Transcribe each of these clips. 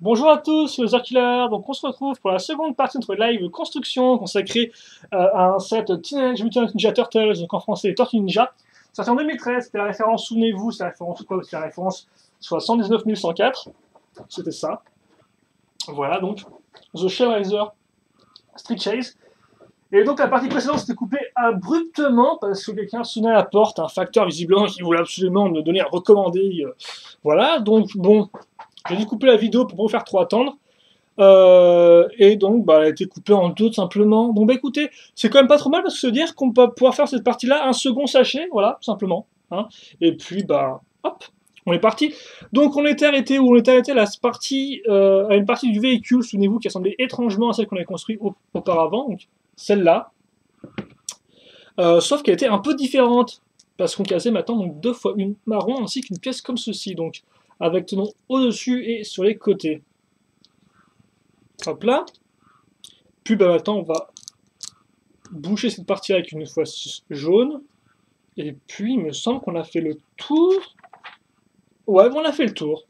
Bonjour à tous, c'est Zerkiller. Donc on se retrouve pour la seconde partie de notre live construction consacrée à un set Teenage Mutant Ninja Turtles, donc en français Tortue Ninja. Sorti en 2013, c'était la référence, souvenez-vous, c'est la référence quoi? C'est la référence 79 104, c'était ça. Voilà donc, The Shell Riser Street Chase. Et donc la partie précédente s'était coupée abruptement parce que quelqu'un sonnait à la porte, un facteur visiblement qui voulait absolument me donner à recommander. Voilà, donc bon, j'ai dû couper la vidéo pour pas vous faire trop attendre. Et donc, bah, elle a été coupée en deux, tout simplement. Donc, bah, écoutez, c'est quand même pas trop mal parce que ça veut dire qu'on va pouvoir faire cette partie-là un second sachet, voilà, tout simplement. Hein. Et puis, bah, hop, on est parti. Donc, on était arrêté où? On était arrêté à à une partie du véhicule, souvenez-vous, qui ressemblait étrangement à celle qu'on avait construite auparavant, donc celle-là. Sauf qu'elle était un peu différente parce qu'on cassait maintenant donc 2 fois une marron ainsi qu'une pièce comme ceci, donc avec tenons au-dessus et sur les côtés. Hop là. Puis bah, maintenant on va boucher cette partie avec une fois jaune. Et puis il me semble qu'on a fait le tour. Ouais, on a fait le tour.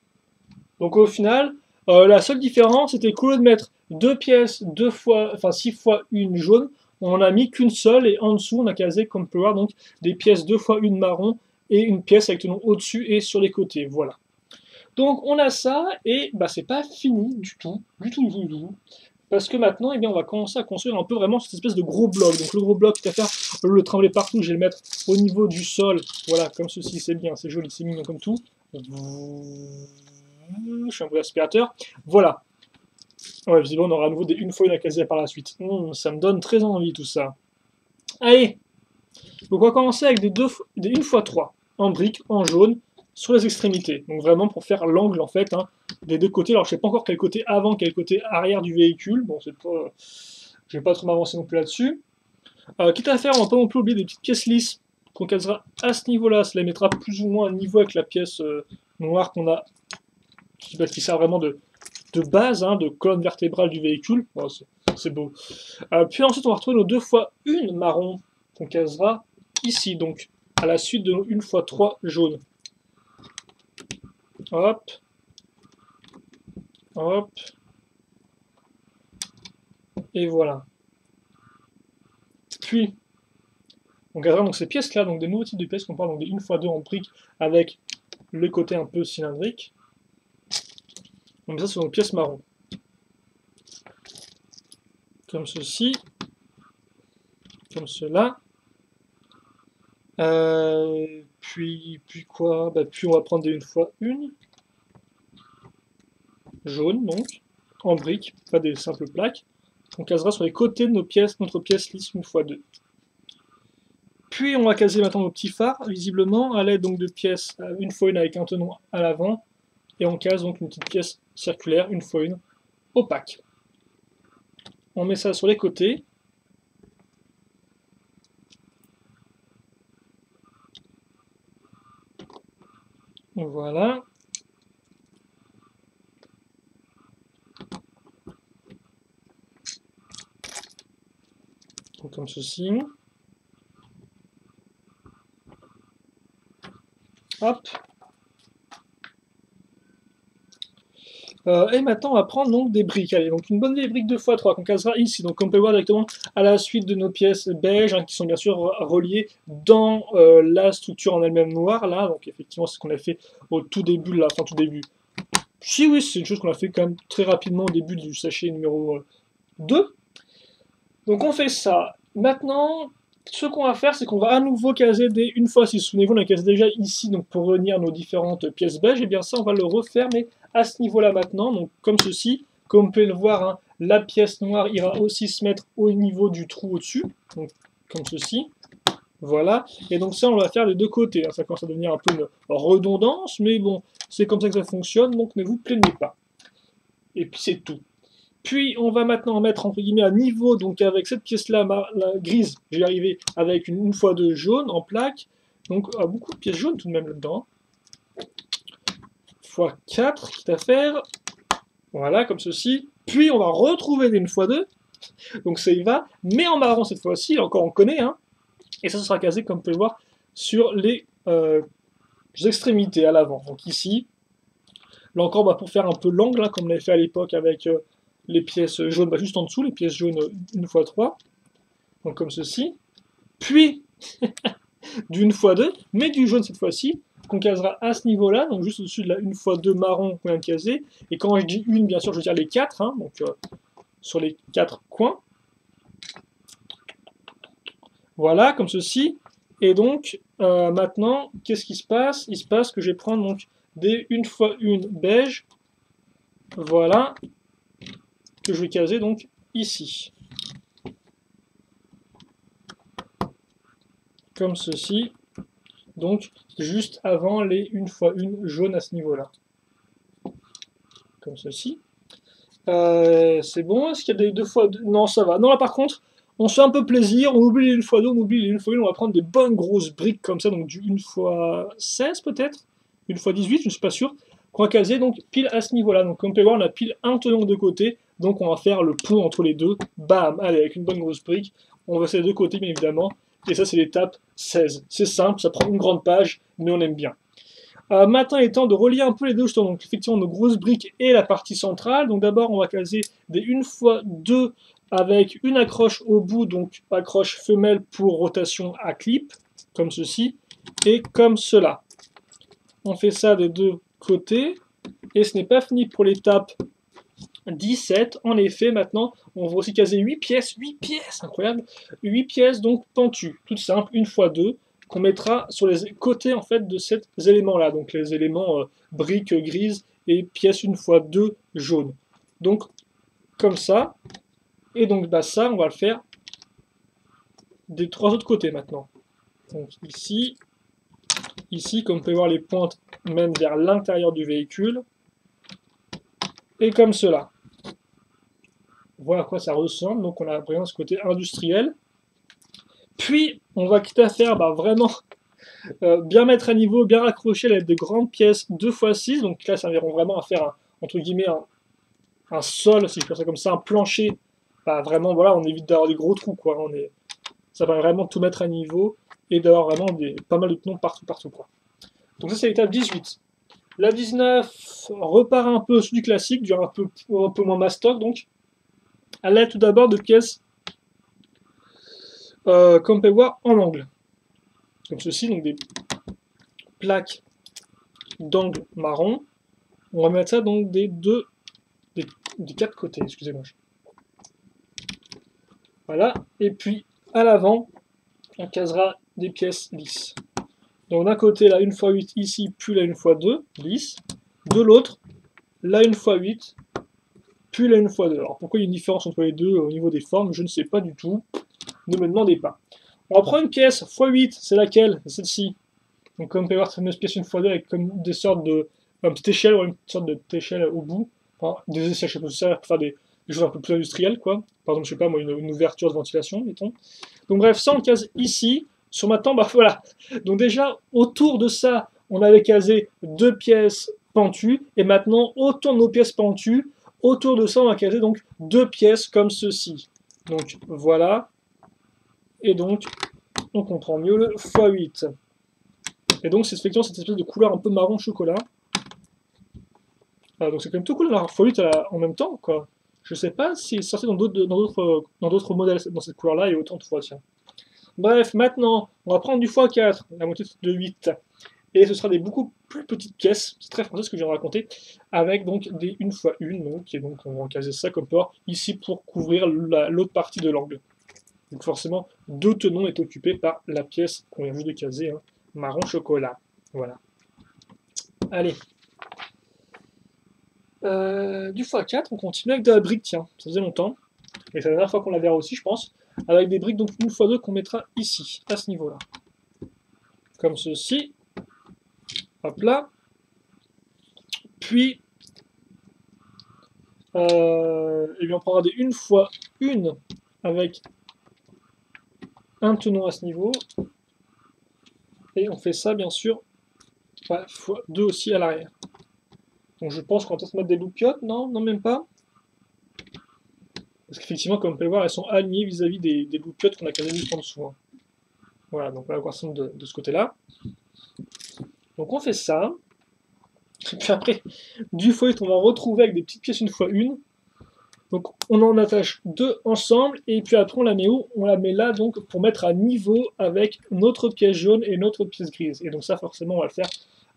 Donc au final, la seule différence c'était qu'au lieu de mettre deux pièces, deux fois, enfin 6 fois une jaune, on a mis qu'une seule et en dessous on a casé, comme on peut voir, donc des pièces 2 fois une marron et une pièce avec le nom au-dessus et sur les côtés. Voilà. Donc on a ça et bah c'est pas fini du tout, du tout, du tout, du tout. Parce que maintenant, eh bien, on va commencer à construire un peu vraiment cette espèce de gros bloc. Donc le gros bloc, quitte à faire le trembler partout, je vais le mettre au niveau du sol. Voilà, comme ceci, c'est bien, c'est joli, c'est mignon comme tout. Je suis un peu aspirateur. Voilà. Ouais, visiblement, on aura à nouveau une fois une à caser par la suite. Ça me donne très envie tout ça. Allez, donc on va commencer avec des 1x3 en briques, en jaune, sur les extrémités. Donc vraiment pour faire l'angle en fait des deux côtés. Alors je sais pas encore quel côté avant, quel côté arrière du véhicule. Bon, c'est pas, je vais pas trop m'avancer non plus là-dessus. Quitte à faire, on va pas non plus oublier des petites pièces lisses qu'on casera à ce niveau-là. Cela mettra plus ou moins à niveau avec la pièce noire qu'on a, qui sert vraiment de base, de colonne vertébrale du véhicule. Oh, c'est beau. Puis ensuite, on va retrouver nos 2 fois 1 marron qu'on casera ici, donc à la suite de nos 1 fois 3 jaunes. Hop. Hop. Et voilà. Puis, on gardera donc ces pièces-là, donc des nouveaux types de pièces qu'on parle, donc des 1 fois 2 en briques avec le côté un peu cylindrique. Donc ça, ce sont nos pièces marron. Comme ceci. Comme cela. Puis quoi? Puis on va prendre des 1 fois 1. Jaune, donc. En briques, pas des simples plaques. On casera sur les côtés de nos pièces, notre pièce lisse 1 fois 2. Puis on va caser maintenant nos petits phares, visiblement, à l'aide donc de pièces 1 fois 1 avec un tenon à l'avant. Et on case donc une petite pièce circulaire 1 fois 1 opaque. On met ça sur les côtés. Voilà. Donc, comme ceci. Hop. Et maintenant, on va prendre donc des briques. Allez, donc une bonne vieille brique 2x3 qu'on casera ici. Donc, on peut voir directement à la suite de nos pièces beiges, qui sont bien sûr reliées dans la structure en elle-même noire. Là, donc effectivement, c'est ce qu'on a fait au tout début, là, enfin tout début. Si oui, c'est une chose qu'on a fait quand même très rapidement au début du sachet numéro 2. Donc on fait ça. Maintenant, ce qu'on va faire, c'est qu'on va à nouveau caser des 1 fois 6. Souvenez-vous, on a casé déjà ici donc pour réunir nos différentes pièces beiges. Et bien ça, on va le refaire, mais à ce niveau-là maintenant, donc comme ceci. Comme vous pouvez le voir, la pièce noire ira aussi se mettre au niveau du trou au-dessus, donc comme ceci. Voilà, et donc ça on va faire des deux côtés, ça commence à devenir un peu une redondance, mais bon, c'est comme ça que ça fonctionne, donc ne vous plaignez pas. Et puis c'est tout. Puis on va maintenant mettre entre guillemets à niveau, donc avec cette pièce-là, la grise, je vais arriver avec une fois de jaune en plaque, donc beaucoup de pièces jaunes tout de même là-dedans. Fois 4, quitte à faire, voilà, comme ceci. Puis on va retrouver des 1 fois 2, donc ça y va, mais en marron cette fois-ci, encore on connaît, et ça sera casé comme vous pouvez le voir sur les extrémités à l'avant. Donc ici, Là encore, pour faire un peu l'angle, hein, comme on avait fait à l'époque avec les pièces jaunes, juste en dessous, les pièces jaunes 1x3, donc comme ceci. Puis, du 1x2, mais du jaune cette fois-ci, qu'on casera à ce niveau-là, donc juste au-dessus de la 1x2 marron qu'on vient de caser. Et quand je dis une, bien sûr, je veux dire les 4, hein, donc sur les 4 coins. Voilà, comme ceci. Et donc, maintenant, qu'est-ce qui se passe? Il se passe que je vais prendre donc des 1x1 beige, voilà, que je vais caser donc ici. Comme ceci. Donc, juste avant les 1x1 jaune à ce niveau-là. Comme ceci. C'est bon, est-ce qu'il y a des 2x2? Non, ça va. Non, là par contre, on se fait un peu plaisir, on oublie les 1x2, on oublie les 1x1, on va prendre des bonnes grosses briques comme ça, donc du 1x16 peut-être, 1x18, je ne suis pas sûr, qu'on va caser donc pile à ce niveau-là. Donc comme vous pouvez voir, on a pile un tenant de côté, donc on va faire le pont entre les deux, bam, allez, avec une bonne grosse brique, on va faire les deux côtés bien évidemment, et ça c'est l'étape 16. C'est simple, ça prend une grande page, mais on aime bien. Maintenant, il est temps de relier un peu les deux, justement, donc effectivement nos grosses briques et la partie centrale. Donc d'abord, on va caser des 1x2 avec une accroche au bout, donc accroche femelle pour rotation à clip, comme ceci, et comme cela. On fait ça des deux côtés, et ce n'est pas fini pour l'étape 17. En effet, maintenant, on va aussi caser 8 pièces, incroyable, 8 pièces donc pentues, toutes simples, 1x2, qu'on mettra sur les côtés en fait de ces éléments-là, donc les éléments briques grises et pièces 1x2 jaunes. Donc, comme ça, et donc ça, on va le faire des 3 autres côtés maintenant. Donc ici, comme vous pouvez voir, les pointes mènent vers l'intérieur du véhicule, et comme cela. Voilà à quoi ça ressemble, donc on a vraiment ce côté industriel. Puis, on va quitter à faire vraiment bien mettre à niveau, bien raccrocher avec de grandes pièces 2x6, donc là ça servira vraiment à faire entre guillemets un sol, si je peux dire ça comme ça, un plancher. Vraiment, voilà, on évite d'avoir des gros trous, quoi. Ça va vraiment tout mettre à niveau et d'avoir vraiment pas mal de tenons partout, quoi. Donc ça c'est l'étape 18. La 19 repart un peu sur du classique, un peu moins mastoc, donc à l'aide tout d'abord de pièces, comme on peut voir, en angle. Comme ceci, donc des plaques d'angle marron. On va mettre ça donc des 4 côtés, excusez-moi. Voilà, et puis à l'avant, on casera des pièces lisses. Donc d'un côté, la 1x8 ici, puis la 1x2, lisse. De l'autre, la 1x8, puis la 1x2. Alors pourquoi il y a une différence entre les deux au niveau des formes, je ne sais pas du tout. Ne me demandez pas. On va prendre une pièce x8, c'est laquelle? Celle-ci. Donc comme vous pouvez voir, cette fameuse pièce 1x2 avec comme des sortes de... une petite échelle, ou une sorte d'échelle au bout. Enfin, des échelles, je sais pas si ça pour faire des choses un peu plus industrielles, quoi. Par exemple, je sais pas moi, une ouverture de ventilation, mettons. Donc bref, ça on case ici. Sur maintenant, voilà. Donc déjà, autour de ça, on avait casé 2 pièces pentues. Et maintenant, autour de nos pièces pentues, autour de ça, on va caser donc 2 pièces comme ceci. Donc voilà. Et donc, on comprend mieux le x8. Et donc, c'est effectivement cette espèce de couleur un peu marron chocolat. Donc c'est quand même tout cool d'avoir x8 en même temps, quoi. Je sais pas si c'est sorti dans d'autres modèles dans cette couleur-là et autant de fois, tiens. Bref, maintenant, on va prendre du x4, la moitié de 8, et ce sera des beaucoup plus petites pièces, c'est très français ce que je viens de raconter, avec donc des 1x1, donc, et donc on va caser ça comme port ici pour couvrir l'autre partie de l'angle. Donc forcément, 2 tenons est occupé par la pièce qu'on vient juste de caser, hein, marron chocolat. Voilà. Allez. Du x4, on continue avec de la brique, tiens, ça faisait longtemps, et c'est la dernière fois qu'on la verra aussi, je pense, avec des briques donc 1x2 qu'on mettra ici, à ce niveau-là. Comme ceci. Hop là. Puis, et bien on prendra des 1x1 avec un tenon à ce niveau. Et on fait ça, bien sûr, x2 aussi à l'arrière. Donc je pense qu'on va peut-être mettre des loupiottes, non? Non, même pas. Parce qu'effectivement, comme vous pouvez voir, elles sont alignées vis-à-vis des loupiottes qu'on a casées juste en dessous. Hein. Voilà, donc on va voir ça de ce côté-là. Donc on fait ça. Et puis après, du x8, on va retrouver avec des petites pièces une fois une. Donc on en attache deux ensemble, et puis après on la met où? On la met là, donc pour mettre à niveau avec notre pièce jaune et notre pièce grise. Et donc ça, forcément, on va le faire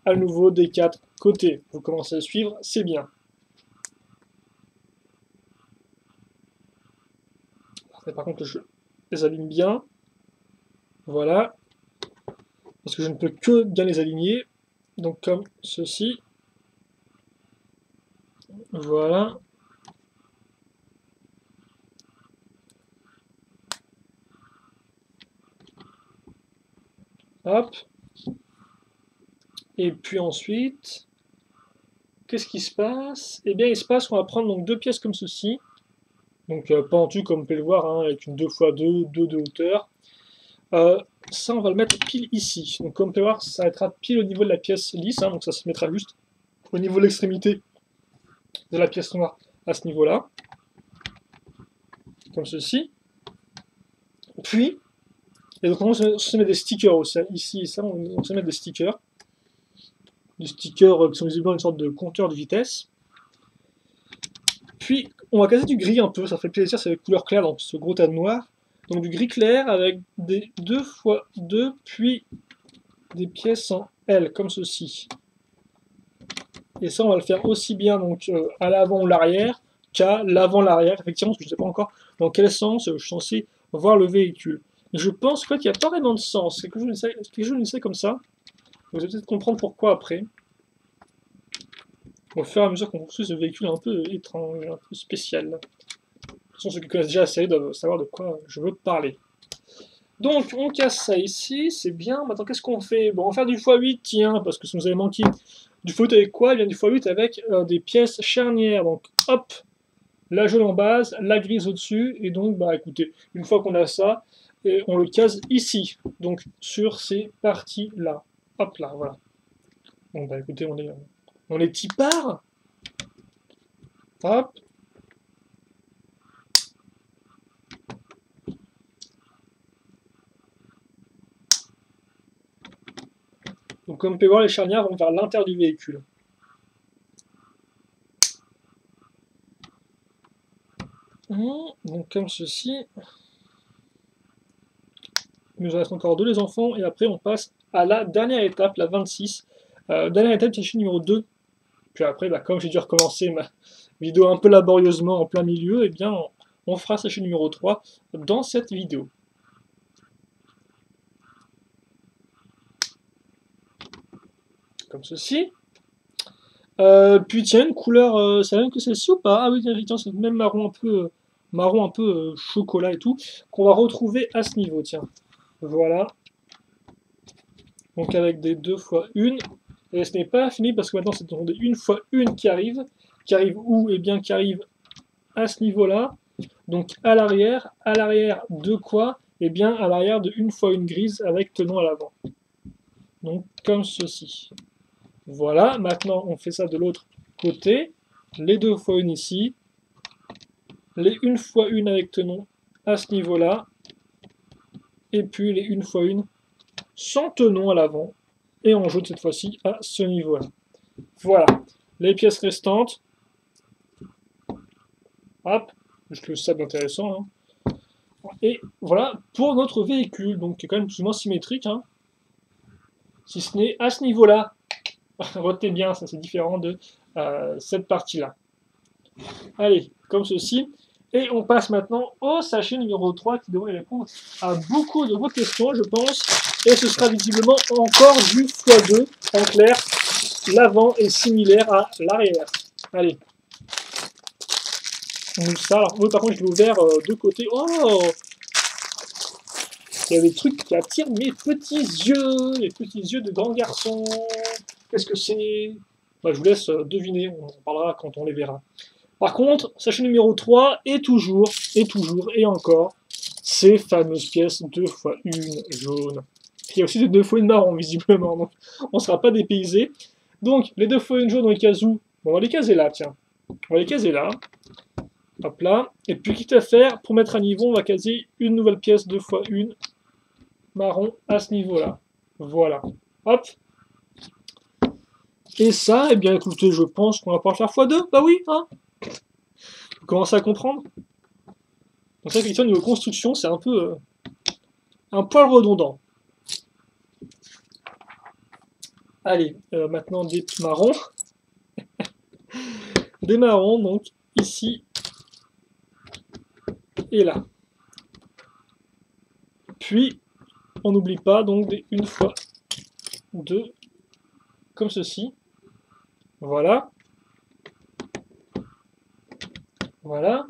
à nouveau des quatre côtés. Vous commencez à suivre, c'est bien. Par contre, je les aligne bien. Voilà. Parce que je ne peux que bien les aligner. Donc comme ceci. Voilà. Hop. Et puis ensuite, qu'est-ce qui se passe? Eh bien, il se passe qu'on va prendre donc deux pièces comme ceci. Donc pentues comme vous pouvez le voir, hein, avec une 2x2, 2 de hauteur. Ça, on va le mettre pile ici. Donc comme vous pouvez voir, ça va être pile au niveau de la pièce lisse, hein, donc ça se mettra juste au niveau de l'extrémité de la pièce noire à ce niveau-là. Comme ceci. Puis, et donc on se met des stickers aussi. Ici et ça, on se met des stickers. Des stickers qui sont visiblement une sorte de compteur de vitesse. Puis, on va caser du gris un peu, ça fait plaisir, c'est avec couleur claire dans ce gros tas de noir. Donc du gris clair avec des 2x2, puis des pièces en L, comme ceci. Et ça, on va le faire aussi bien donc, à l'avant ou l'arrière qu'à l'avant-l'arrière, effectivement, parce que je ne sais pas encore dans quel sens je suis censé voir le véhicule. Et je pense qu'il n'y a pas vraiment de sens, quelque chose de sais comme ça. Vous allez peut-être comprendre pourquoi après. Au fur et à mesure qu'on construit ce véhicule un peu étrange, un peu spécial. De toute façon, ceux qui connaissent déjà la série doivent savoir de quoi je veux parler. Donc, on casse ça ici, c'est bien. Maintenant, qu'est-ce qu'on fait? Bon, on va faire du x8, tiens, parce que ça nous avait manqué. Du x8 avec quoi? Eh bien, du x8 avec des pièces charnières. Donc, hop, la jaune en base, la grise au-dessus. Et donc, bah écoutez, une fois qu'on a ça, et on le case ici. Donc, sur ces parties-là. Hop là, voilà. Bon, bah écoutez, on est tipard. Hop. Donc comme vous pouvez voir, les charnières vont vers l'intérieur du véhicule. Donc comme ceci. Il nous reste encore deux les enfants, et après on passe à la dernière étape, la 26. Dernière étape, c'est le numéro 2. Puis après, bah, comme j'ai dû recommencer ma vidéo un peu laborieusement en plein milieu, eh bien on fera sachet numéro 3 dans cette vidéo. Comme ceci. Puis tiens, une couleur, c'est la même que celle-ci ou pas? Ah oui, tiens, c'est le même marron un peu chocolat et tout, qu'on va retrouver à ce niveau, tiens. Voilà. Donc avec des 2 x 1. Et ce n'est pas fini parce que maintenant c'est des 1 x 1 qui arrivent. Qui arrivent où? Eh bien qui arrivent à ce niveau-là. Donc à l'arrière de quoi? Eh bien à l'arrière de 1 x 1 grise avec tenant à l'avant. Donc comme ceci. Voilà, maintenant on fait ça de l'autre côté. Les 2 x 1 ici. Les 1 x 1 avec tenon à ce niveau-là. Et puis les 1 x 1 sans tenon à l'avant. Et en jaune cette fois-ci à ce niveau-là. Voilà. Les pièces restantes. Hop. Juste le sable intéressant. Hein. Et voilà pour notre véhicule. Donc qui est quand même plus ou moins symétrique. Hein. Si ce n'est à ce niveau-là. Retenez bien, ça c'est différent de cette partie-là. Allez, comme ceci. Et on passe maintenant au sachet numéro 3 qui devrait répondre à beaucoup de vos questions, je pense. Et ce sera visiblement encore du x2. En clair, l'avant est similaire à l'arrière. Allez. On ouvre ça. Alors, oui, par contre, je l'ai ouvert de côté. Oh! Il y a des trucs qui attirent mes petits yeux. Les petits yeux de grand garçon. Qu'est-ce que c'est? Bah, je vous laisse deviner. On en parlera quand on les verra. Par contre, sachet numéro 3 est toujours, et encore, ces fameuses pièces 2 x 1 jaune. Il y a aussi des 2 x 1 marron, visiblement, donc on ne sera pas dépaysé. Donc, les 2 x 1 jaune, on les case où? On va les caser là, tiens. On va les caser là. Hop là. Et puis, quitte à faire, pour mettre à niveau, on va caser une nouvelle pièce 2 x 1 marron à ce niveau-là. Voilà. Hop. Et ça, eh bien écoutez, je pense qu'on va pouvoir le faire x2, bah oui, hein. Vous commencez à comprendre? Donc ça, effectivement, niveau construction, c'est un peu un poil redondant. Allez, maintenant des marrons. Des marrons, donc ici et là. Puis, on n'oublie pas donc des 1 fois 2, comme ceci. Voilà. Voilà.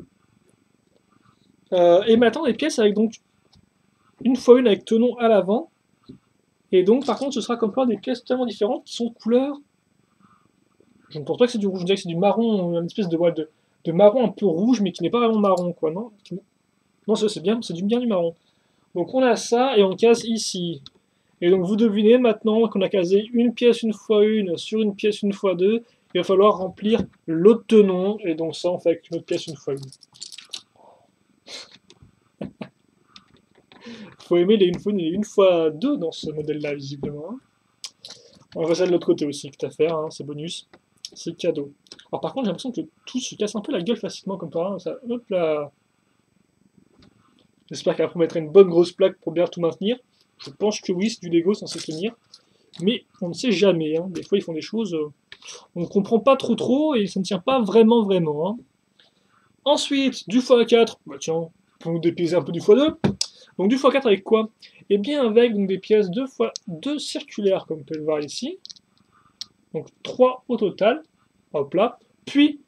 Et maintenant, des pièces avec donc 1 fois 1 avec tenon à l'avant. Et donc, par contre, ce sera comme plein des pièces totalement différentes qui sont couleur. Je ne pense pas que c'est du rouge, je dirais que c'est du marron, une espèce de marron un peu rouge, mais qui n'est pas vraiment marron, quoi, non? Non, c'est bien, c'est bien du marron. Donc on a ça, et on case ici. Et donc vous devinez maintenant qu'on a casé une pièce 1 fois 1 sur une pièce 1 fois 2. Il va falloir remplir l'autre tenon, et donc ça on fait avec une autre pièce 1 fois 1. Faut aimer les 1 fois 1 et les 1 fois 2 dans ce modèle-là, visiblement. On va faire ça de l'autre côté aussi, quitte à faire, hein, c'est bonus. C'est cadeau. Alors par contre, j'ai l'impression que tout se casse un peu la gueule facilement comme par un. Ça, hop là. J'espère qu'après on mettra une bonne grosse plaque pour bien tout maintenir. Je pense que oui, c'est du Lego censé tenir. Mais on ne sait jamais, hein. Des fois ils font des choses, on ne comprend pas trop et ça ne tient pas vraiment. Hein. Ensuite, du x4, bah tiens, pour nous dépayser un peu du x2. Donc du x4 avec quoi? Eh bien avec donc, des pièces 2x2 circulaires, comme on peut le voir ici. Donc 3 au total. Hop là. Puis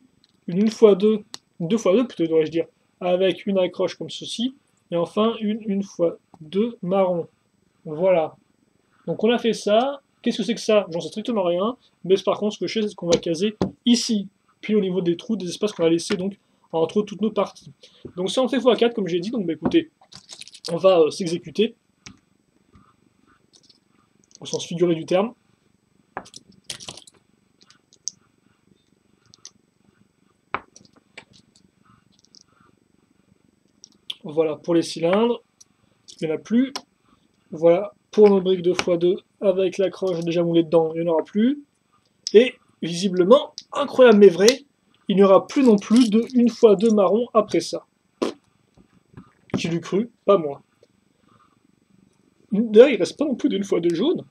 une 1x2, 2x2 plutôt devrais-je dire, avec une accroche comme ceci. Et enfin une 1x2 marron. Voilà. Donc on a fait ça. Qu'est-ce que c'est que ça? J'en sais strictement rien. Mais par contre, ce que je sais, c'est ce qu'on va caser ici. Puis au niveau des trous, des espaces qu'on va laisser donc entre toutes nos parties. Donc ça on fait x4 comme j'ai dit. Donc bah, écoutez, on va s'exécuter. Au sens figuré du terme. Voilà pour les cylindres. Il n'y en a plus. Voilà pour nos briques 2x2 avec l'accroche déjà moulée dedans, il n'y en aura plus. Et visiblement, incroyable mais vrai, il n'y aura plus non plus de 1x2 marron après ça. Qui l'eût cru? Pas moi. D'ailleurs, il reste pas non plus d'1 fois 2 jaune.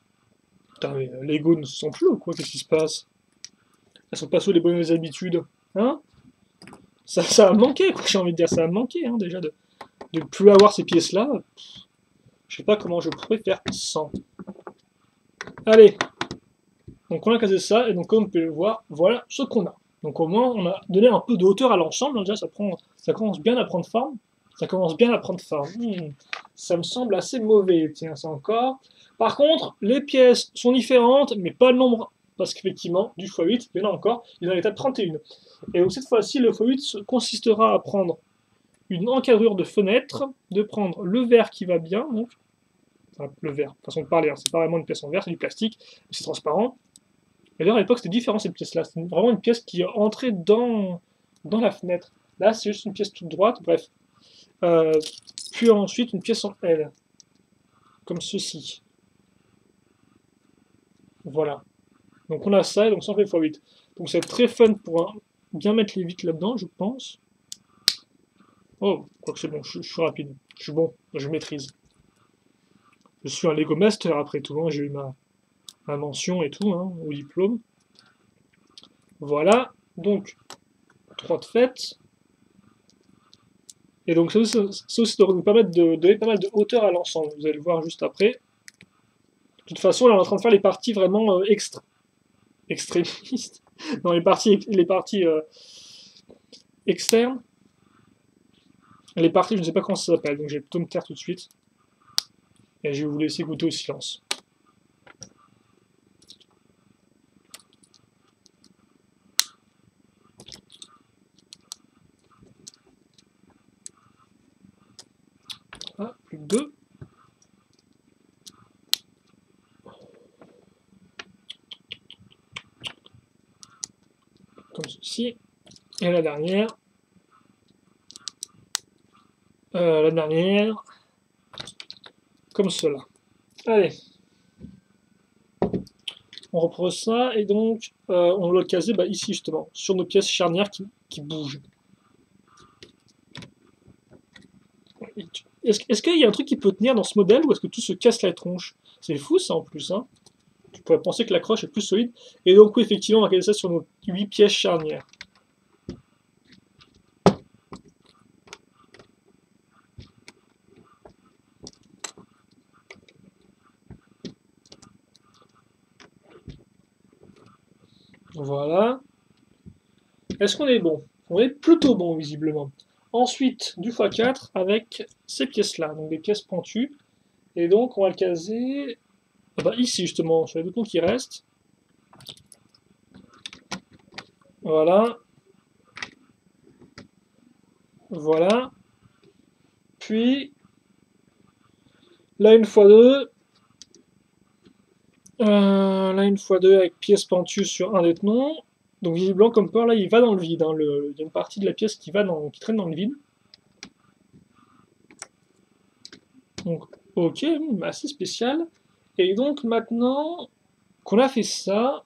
Putain, mais Lego ne se sent plus ou quoi? Qu'est-ce qui se passe? Elles sont pas sous les bonnes habitudes. Hein? Ça a manqué, quoi, j'ai envie de dire. Ça a manqué, hein, déjà, de ne plus avoir ces pièces-là. Je sais pas comment je pourrais faire sans. Allez, donc on a casé ça, et donc comme vous pouvez le voir, voilà ce qu'on a. Donc au moins on a donné un peu de hauteur à l'ensemble, déjà ça commence bien à prendre forme. Ça commence bien à prendre forme. Ça me semble assez mauvais, tiens ça encore. Par contre, les pièces sont différentes, mais pas le nombre. Parce qu'effectivement, du x8, il y en a encore, il est dans l'état de 31. Et donc cette fois-ci, le x8 consistera à prendre une encadrure de fenêtre, de prendre le verre qui va bien, donc, enfin, le verre, façon de parler, hein, c'est pas vraiment une pièce en verre, c'est du plastique, c'est transparent. Et d'ailleurs, à l'époque, c'était différent cette pièce-là. C'était vraiment une pièce qui entrait dans la fenêtre. Là, c'est juste une pièce toute droite, bref. Euh, Puis ensuite, une pièce en L. Comme ceci. Voilà. Donc on a ça, et donc ça en fait x8. Donc c'est très fun pour bien mettre les vitres là-dedans, je pense. Oh, quoique c'est bon, je suis rapide. Je suis bon, je maîtrise. Je suis un Lego Master après tout, hein, j'ai eu ma mention et tout, hein, au diplôme. Voilà, donc 3 de fête. Et donc ça aussi doit nous permettre de donner pas mal de hauteur à l'ensemble, vous allez le voir juste après. De toute façon, là on est en train de faire les parties vraiment extrémistes. Non, les parties externes. Les parties, je ne sais pas comment ça s'appelle, donc je vais plutôt me taire tout de suite. Et je vais vous laisser goûter au silence. Ah, plus que 2. Comme ceci. Et la dernière. Comme cela. Allez. On reprend ça, et donc on doit le caser ici justement, sur nos pièces charnières qui bougent. Est-ce qu'il y a un truc qui peut tenir dans ce modèle, ou est-ce que tout se casse la tronche? C'est fou ça en plus, hein. Tu pourrais penser que l'accroche est plus solide. Et donc oui, effectivement, on va caser ça sur nos 8 pièces charnières. Voilà. Est-ce qu'on est bon? On est plutôt bon, visiblement. Ensuite, du x4 avec ces pièces-là, donc des pièces pointues. Et donc, on va le caser ici, justement, sur les deux ponts qui restent. Voilà. Voilà. Puis, là, une fois deux. Là, une fois deux avec pièces pentues sur un des tenons. Donc, visiblement, comme peur, là, il va dans le vide. Hein. Il y a une partie de la pièce qui traîne dans le vide. Donc, ok, assez spécial. Et donc, maintenant qu'on a fait ça,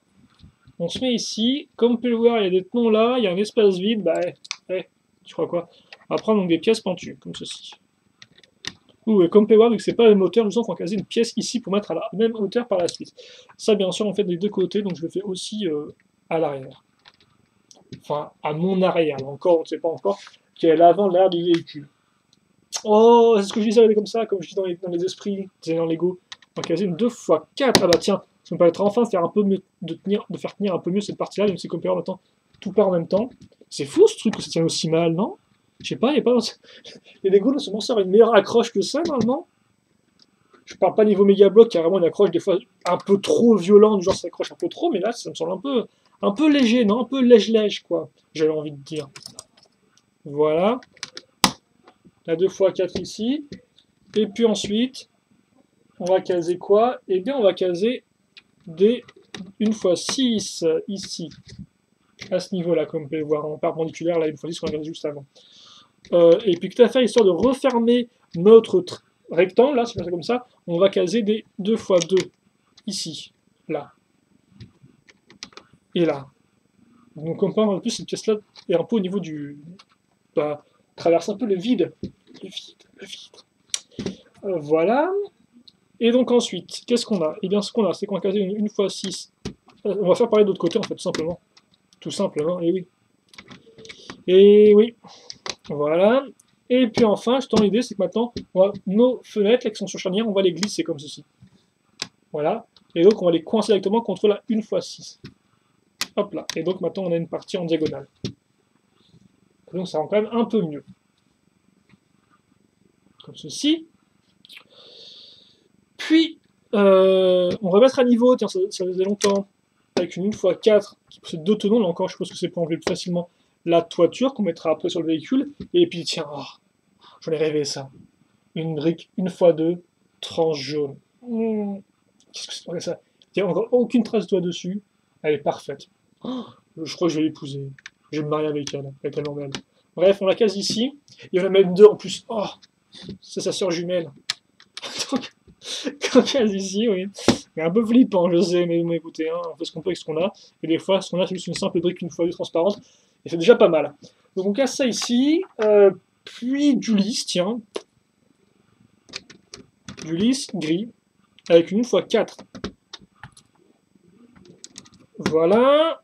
on se met ici. Comme vous pouvez le voir, il y a des tenons là, il y a un espace vide. Tu crois quoi? On va prendre donc des pièces pentues, comme ceci. Et comme vous pouvez voir, vu que c'est pas le moteur, nous on va caser une pièce ici pour mettre à la même hauteur par la suite. Ça, bien sûr, on fait des deux côtés, donc je le fais aussi à l'arrière. Enfin, à mon arrière, là encore, on ne sait pas encore, qui est l'avant de l'arrière du véhicule. Oh, c'est ce que je disais comme ça, comme je dis dans les esprits, dans Lego. On va caser une 2x4. Ah bah tiens, ça me permettra enfin de faire un peu mieux, de faire tenir un peu mieux cette partie-là, même si comme maintenant tout part en même temps. C'est fou ce truc que ça tient aussi mal, non? Je sais pas, il y a pas. Les Lego ne sont censés avoir une meilleure accroche que ça, normalement. Je parle pas niveau méga bloc, carrément une accroche des fois un peu trop violente, genre ça s'accroche un peu trop, mais là ça me semble un peu léger, non? Un peu lège-lège, quoi, j'avais envie de dire. Voilà. La 2x4 ici. Et puis ensuite, on va caser quoi? Eh bien, on va caser des 1x6 ici, à ce niveau-là, comme vous pouvez le voir, en perpendiculaire, là, 1x6 qu'on a casé juste avant. Et puis, tout à fait, histoire de refermer notre rectangle, là, c'est comme ça, on va caser des 2x2 ici, là, et là. Donc, on peut en plus, cette pièce-là est un peu au niveau du. Traverse un peu le vide. Le vide. Voilà. Et donc ensuite, qu'est-ce qu'on a? Eh bien, ce qu'on a, c'est qu'on va caser une 1x6. On va faire pareil de l'autre côté, en fait, tout simplement. Tout simplement, et oui. Et oui. Voilà. Et puis enfin, l'idée, c'est que maintenant, nos fenêtres, qui sont sur charnière, on va les glisser comme ceci. Voilà. Et donc, on va les coincer directement contre la 1x6. Hop là. Et donc, maintenant, on a une partie en diagonale. Donc, ça rend quand même un peu mieux. Comme ceci. Puis, on va mettre à niveau, tiens, ça faisait longtemps, avec une 1x4 qui possède deux tenons, là encore, je pense que c'est pour enlever plus facilement la toiture qu'on mettra après sur le véhicule. Et puis, tiens, j'en ai rêvé ça. Une brique 1x2, tranche jaune. Qu'est-ce que c'est que ça? Il n'y a encore aucune trace de doigt dessus. Elle est parfaite. Je crois que je vais l'épouser. Je vais me marier avec elle. Elle est tellement belle. Bref, on la case ici. Et on la met deux en plus. Oh, c'est sa sœur jumelle. Donc, quand on case ici, oui. C'est un peu flippant, je sais, mais écoutez, hein, on fait ce qu'on peut avec ce qu'on a. Et des fois, ce qu'on a, c'est juste une simple brique 1x2 transparente. Et c'est déjà pas mal. Donc on casse ça ici. Puis du lisse, tiens. Du lisse gris. Avec une 1x4. Voilà.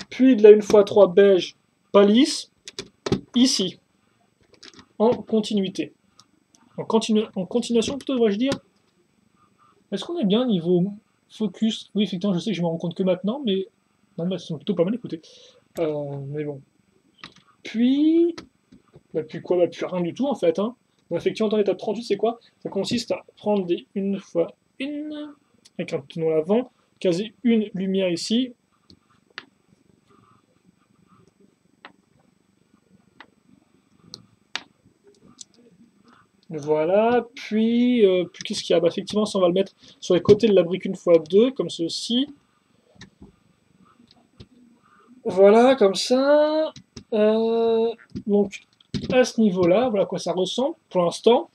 Puis de la 1x3 beige, pas lisse. Ici. En continuité. En continuation, plutôt, devrais-je dire. Est-ce qu'on est bien niveau focus? Oui, effectivement, je sais que je me rends compte que maintenant, mais. Non, bah, c'est plutôt pas mal, écoutez. Mais bon. Puis. Puis quoi? Puis rien du tout, en fait. Hein. Donc, effectivement, dans l'étape 38, c'est quoi? Ça consiste à prendre des 1x1, avec un tenon à l'avant, caser une lumière ici. Voilà, puis qu'est-ce qu'il y a? Effectivement, ça on va le mettre sur les côtés de la brique 1x2, comme ceci. Voilà, comme ça. Donc, à ce niveau-là, voilà à quoi ça ressemble pour l'instant.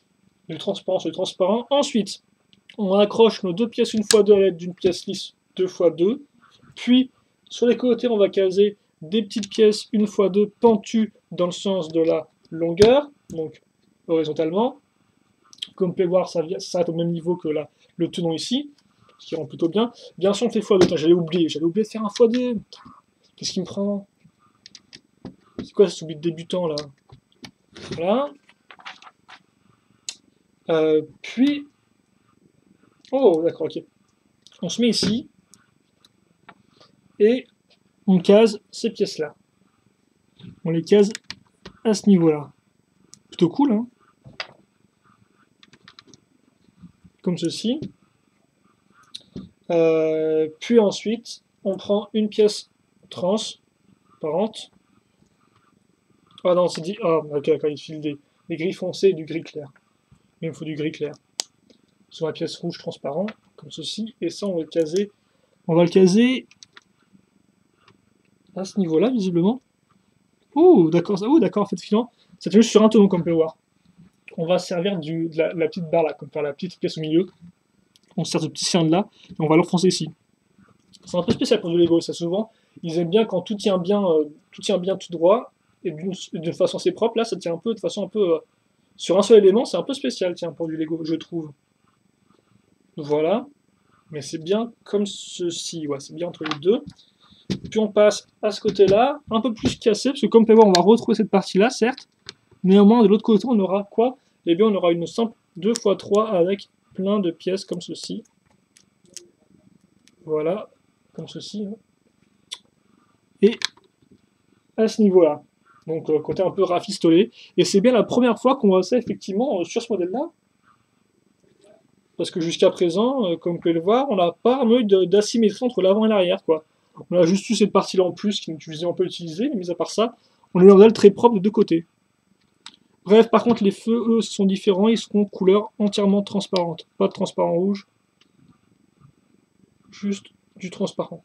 Du transparent sur du transparent. Ensuite, on accroche nos deux pièces 1x2 à l'aide d'une pièce lisse 2x2. Puis, sur les côtés, on va caser des petites pièces 1x2 pentues dans le sens de la longueur, donc horizontalement. Comme vous pouvez voir, ça s'arrête au même niveau que le tenon ici, ce qui rend plutôt bien. Bien sûr, on fait x2. J'allais oublier de faire un x2. Qu'est-ce qui me prend? C'est quoi ce oubli de débutant là? Voilà. Puis. Oh, d'accord, ok. On se met ici. Et on case ces pièces-là. On les case à ce niveau-là. Plutôt cool, hein? Comme ceci. Puis ensuite, on prend une pièce transparente. Ah non, c'est dit. Ah, ok, d'accord, il file des gris foncés et du gris clair. Il me faut du gris clair. Sur la pièce rouge transparent, comme ceci. Et ça, on va le caser. On va le caser à ce niveau-là, visiblement. Oh, d'accord, en fait, finalement, ça tient juste sur un tonneau, comme on peut le voir. On va servir de la petite barre là, comme faire la petite pièce au milieu. On sert ce petit cylindre là, et on va l'enfoncer ici. C'est un peu spécial pour du Lego, ça souvent. Ils aiment bien quand tout tient bien tout droit, et d'une façon assez propre. Là, ça tient un peu de façon un peu. Sur un seul élément, c'est un peu spécial, tiens, pour du Lego, je trouve. Voilà. Mais c'est bien comme ceci, ouais, c'est bien entre les deux. Puis on passe à ce côté-là, un peu plus cassé, parce que comme vous pouvez voir, on va retrouver cette partie-là, certes. Néanmoins, de l'autre côté, on aura quoi? Eh bien, on aura une simple 2x3 avec plein de pièces comme ceci. Voilà, comme ceci. Et à ce niveau-là. Donc, côté un peu rafistolé. Et c'est bien la première fois qu'on voit ça, effectivement, sur ce modèle-là. Parce que jusqu'à présent, comme vous pouvez le voir, on n'a pas un d'asymétrie entre l'avant et l'arrière, quoi. On a juste eu cette partie-là en plus qui nous peut utiliser, mais mis à part ça, on a un modèle très propre de deux côtés. Bref, par contre, les feux, eux, sont différents, ils seront couleur entièrement transparente. Pas de transparent rouge, juste du transparent.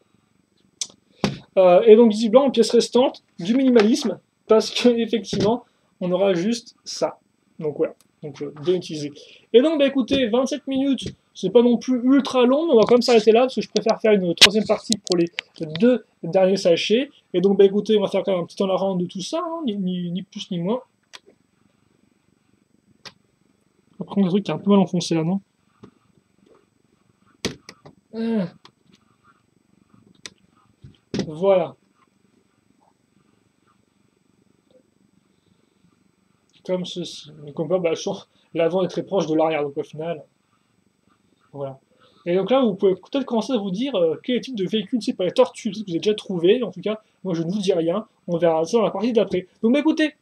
Et donc, visiblement, en pièce restante, du minimalisme, parce que effectivement, on aura juste ça. Donc voilà, donc bien utilisé. Et donc, bah écoutez, 27 minutes, c'est pas non plus ultra long, mais on va quand même s'arrêter là, parce que je préfère faire une troisième partie pour les deux derniers sachets. Et donc, bah écoutez, on va faire quand même un petit temps la rende de tout ça, hein, ni plus ni moins. Après, on a un truc qui est un peu mal enfoncé là, non? Voilà. Comme ceci. Donc on voit, bah, l'avant est très proche de l'arrière, donc au final, voilà. Et donc là, vous pouvez peut-être commencer à vous dire quel type de véhicule c'est pas les tortues que vous avez déjà trouvé. En tout cas, moi je ne vous dis rien. On verra ça dans la partie d'après. Donc bah, écoutez,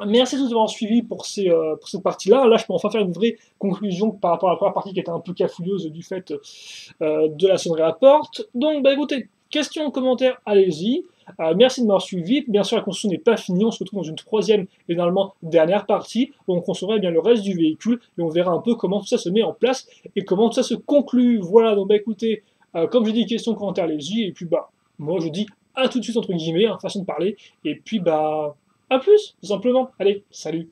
merci de nous avoir suivis pour cette partie-là. Là, je peux enfin faire une vraie conclusion par rapport à la première partie qui était un peu cafouilleuse du fait de la sonnerie à porte. Donc, bah écoutez, questions, commentaires, allez-y. Merci de m'avoir suivi. Bien sûr, la construction n'est pas finie. On se retrouve dans une troisième et normalement dernière partie où on construira bien le reste du véhicule et on verra un peu comment tout ça se met en place et comment tout ça se conclut. Voilà, donc bah écoutez, comme je dis, questions, commentaires, allez-y. Et puis bah, moi je dis à tout de suite entre guillemets, hein, façon de parler. Et puis bah, à plus, tout simplement. Allez, salut.